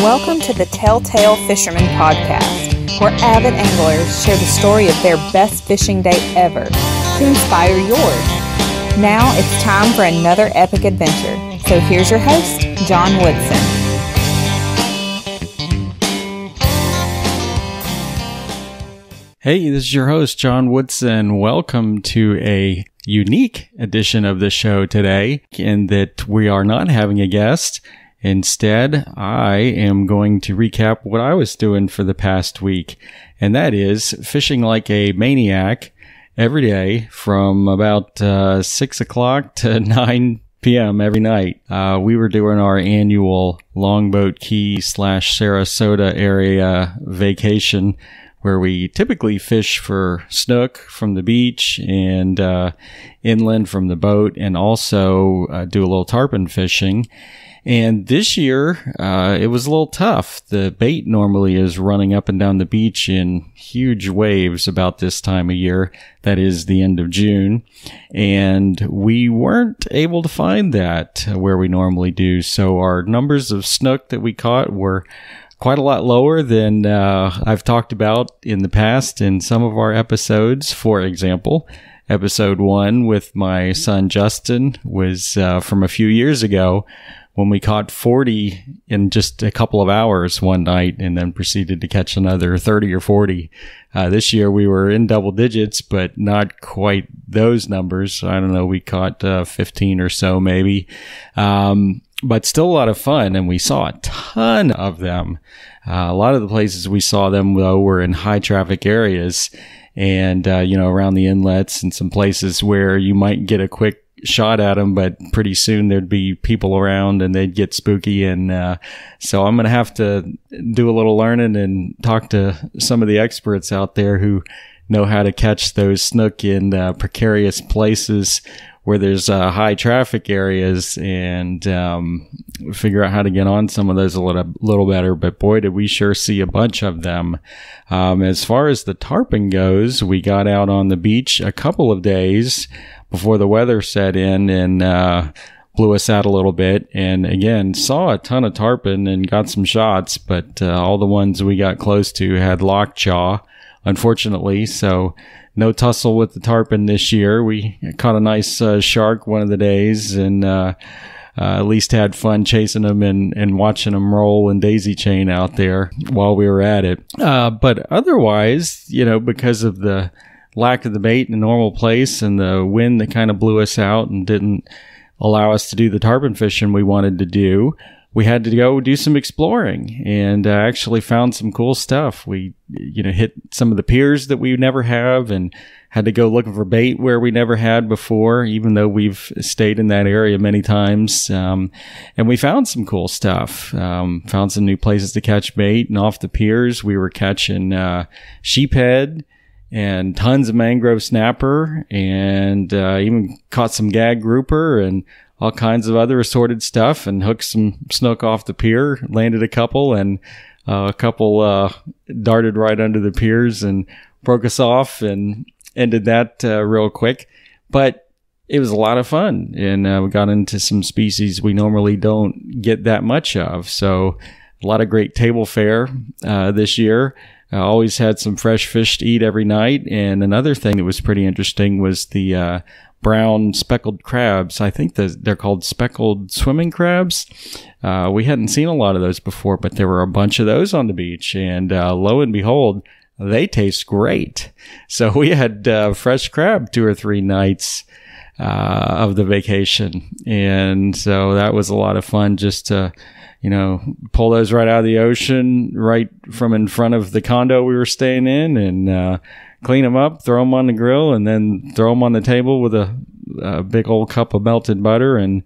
Welcome to the Tell Tale Fisherman Podcast, where avid anglers share the story of their best fishing day ever to inspire yours. Now it's time for another epic adventure. So here's your host, John Woodson. Hey, this is your host, John Woodson. Welcome to a unique edition of the show today, in that we are not having a guest. Instead, I am going to recap what I was doing for the past week, and that is fishing like a maniac every day from about 6 o'clock to 9 p.m. every night. We were doing our annual Longboat Key / Sarasota area vacation, where we typically fish for snook from the beach and inland from the boat, and also do a little tarpon fishing. And this year, it was a little tough. The bait normally is running up and down the beach in huge waves about this time of year. That is the end of June. And we weren't able to find that where we normally do. So our numbers of snook that we caught were quite a lot lower than I've talked about in the past in some of our episodes. For example, episode 1 with my son Justin was from a few years ago, when we caught 40 in just a couple of hours one night and then proceeded to catch another 30 or 40. This year we were in double digits, but not quite those numbers. I don't know, we caught 15 or so maybe. But still a lot of fun, and we saw a ton of them. A lot of the places we saw them, though, were in high traffic areas and, around the inlets and some places where you might get a quick shot at them, but pretty soon there'd be people around and they'd get spooky. And so I'm going to have to do a little learning and talk to some of the experts out there who know how to catch those snook in precarious places where there's high traffic areas, and figure out how to get on some of those a little better. But boy, did we sure see a bunch of them. As far as the tarpon goes, we got out on the beach a couple of days before the weather set in and blew us out a little bit. And again, saw a ton of tarpon and got some shots, but all the ones we got close to had locked jaw, unfortunately. So no tussle with the tarpon this year. We caught a nice shark one of the days, and at least had fun chasing them and watching them roll and daisy chain out there while we were at it. But otherwise, because of the lack of the bait in a normal place and the wind that kind of blew us out and didn't allow us to do the tarpon fishing we wanted to do, we had to go do some exploring, and actually found some cool stuff. We, hit some of the piers that we never have, and had to go looking for bait where we never had before, even though we've stayed in that area many times. And we found some cool stuff. Found some new places to catch bait, and off the piers we were catching sheephead and tons of mangrove snapper, and even caught some gag grouper and all kinds of other assorted stuff, and hooked some snook off the pier, landed a couple, and a couple darted right under the piers and broke us off, and ended that real quick. But it was a lot of fun, and we got into some species we normally don't get that much of. So a lot of great table fare this year. Always had some fresh fish to eat every night. And another thing that was pretty interesting was the brown speckled crabs. I think they're called speckled swimming crabs. We hadn't seen a lot of those before, but there were a bunch of those on the beach. And lo and behold, they taste great. So we had fresh crab 2 or 3 nights of the vacation. And so that was a lot of fun, just to pull those right out of the ocean, right from in front of the condo we were staying in, and clean them up, throw them on the grill, and then throw them on the table with a big old cup of melted butter, and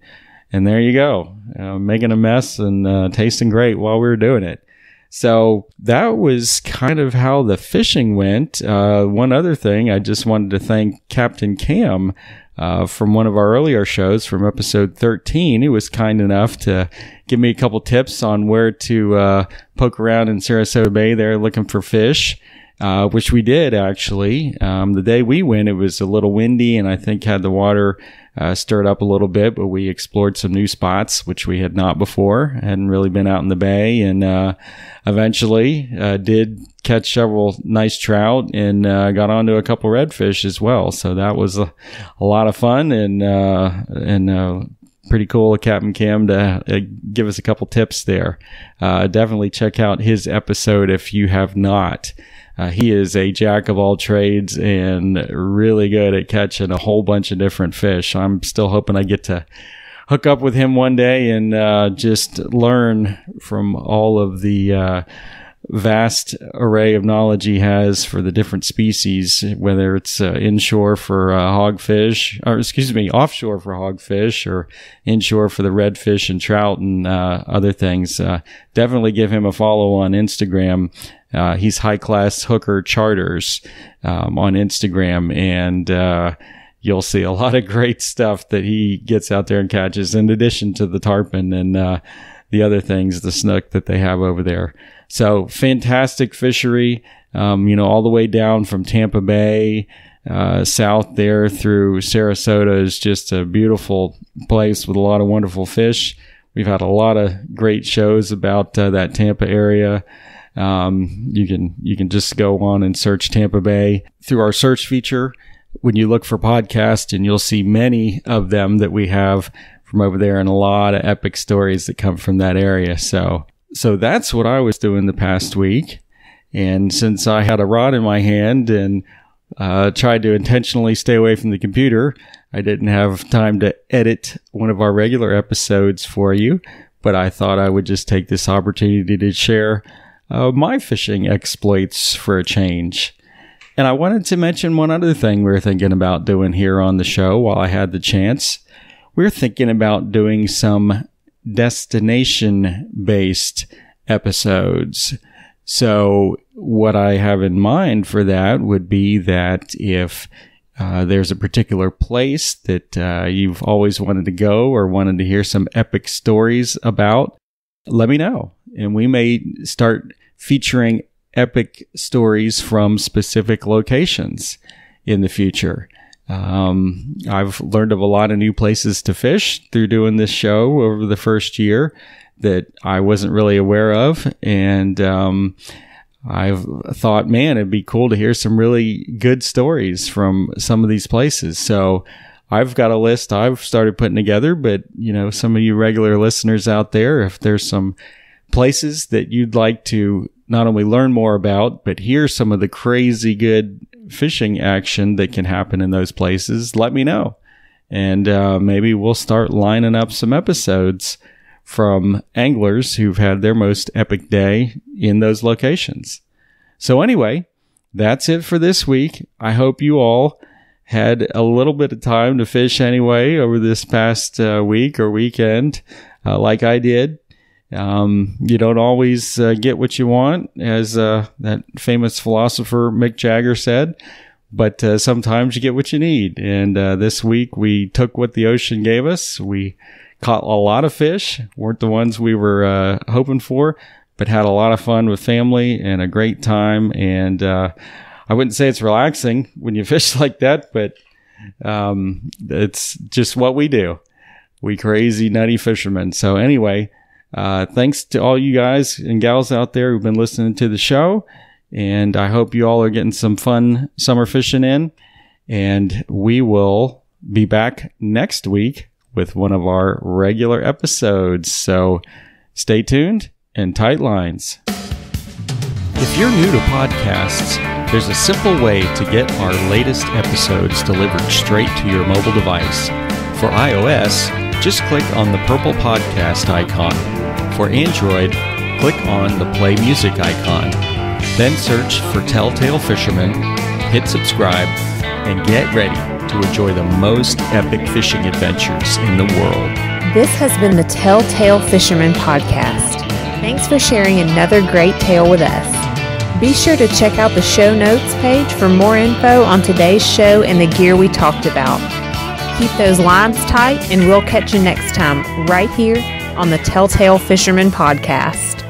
there you go, making a mess and tasting great while we were doing it. So that was kind of how the fishing went. One other thing, I just wanted to thank Captain Cam from one of our earlier shows, from episode 13. He was kind enough to give me a couple tips on where to poke around in Sarasota Bay there looking for fish. which we did actually. The day we went, it was a little windy and I think had the water stirred up a little bit, but we explored some new spots, which we had not before. Hadn't really been out in the bay, and eventually did catch several nice trout and got onto a couple redfish as well. So that was a lot of fun and pretty cool of Captain Cam to give us a couple tips there. Definitely check out his episode if you have not. He is a jack of all trades and really good at catching a whole bunch of different fish. I'm still hoping I get to hook up with him one day and just learn from all of the vast array of knowledge he has for the different species, whether it's offshore for hogfish or inshore for the redfish and trout and other things. Definitely give him a follow on Instagram. He's High Class Hooker Charters on Instagram, and you'll see a lot of great stuff that he gets out there and catches, in addition to the tarpon and the other things, the snook that they have over there. So fantastic fishery, all the way down from Tampa Bay, south there through Sarasota is just a beautiful place with a lot of wonderful fish. We've had a lot of great shows about that Tampa area. You can just go on and search Tampa Bay through our search feature when you look for podcasts, and you'll see many of them that we have from over there, and a lot of epic stories that come from that area. So that's what I was doing the past week. And since I had a rod in my hand and tried to intentionally stay away from the computer, I didn't have time to edit one of our regular episodes for you. But I thought I would just take this opportunity to share my fishing exploits for a change. And I wanted to mention one other thing we were thinking about doing here on the show while I had the chance. We're thinking about doing some destination-based episodes. So what I have in mind for that would be that if there's a particular place that you've always wanted to go or wanted to hear some epic stories about, let me know. And we may start featuring epic stories from specific locations in the future. I've learned of a lot of new places to fish through doing this show over the first year that I wasn't really aware of. And I've thought, man, it'd be cool to hear some really good stories from some of these places. So I've got a list I've started putting together, but some of you regular listeners out there, if there's some places that you'd like to not only learn more about, but hear some of the crazy good fishing action that can happen in those places, let me know. And maybe we'll start lining up some episodes from anglers who've had their most epic day in those locations. So anyway, that's it for this week. I hope you all had a little bit of time to fish anyway over this past week or weekend, like I did. You don't always get what you want, as that famous philosopher Mick Jagger said, but sometimes you get what you need. And this week we took what the ocean gave us. We caught a lot of fish, weren't the ones we were hoping for, but had a lot of fun with family and a great time. And I wouldn't say it's relaxing when you fish like that, but it's just what we do. We crazy, nutty fishermen. So anyway, thanks to all you guys and gals out there who've been listening to the show. And I hope you all are getting some fun summer fishing in. And we will be back next week with one of our regular episodes. So stay tuned and tight lines. If you're new to podcasts, there's a simple way to get our latest episodes delivered straight to your mobile device. For iOS, just click on the purple podcast icon. For Android, click on the play music icon. Then search for Tell Tale Fisherman, hit subscribe, and get ready to enjoy the most epic fishing adventures in the world. This has been the Tell Tale Fisherman podcast. Thanks for sharing another great tale with us. Be sure to check out the show notes page for more info on today's show and the gear we talked about. Keep those lines tight, and we'll catch you next time right here on the Tell Tale Fisherman podcast.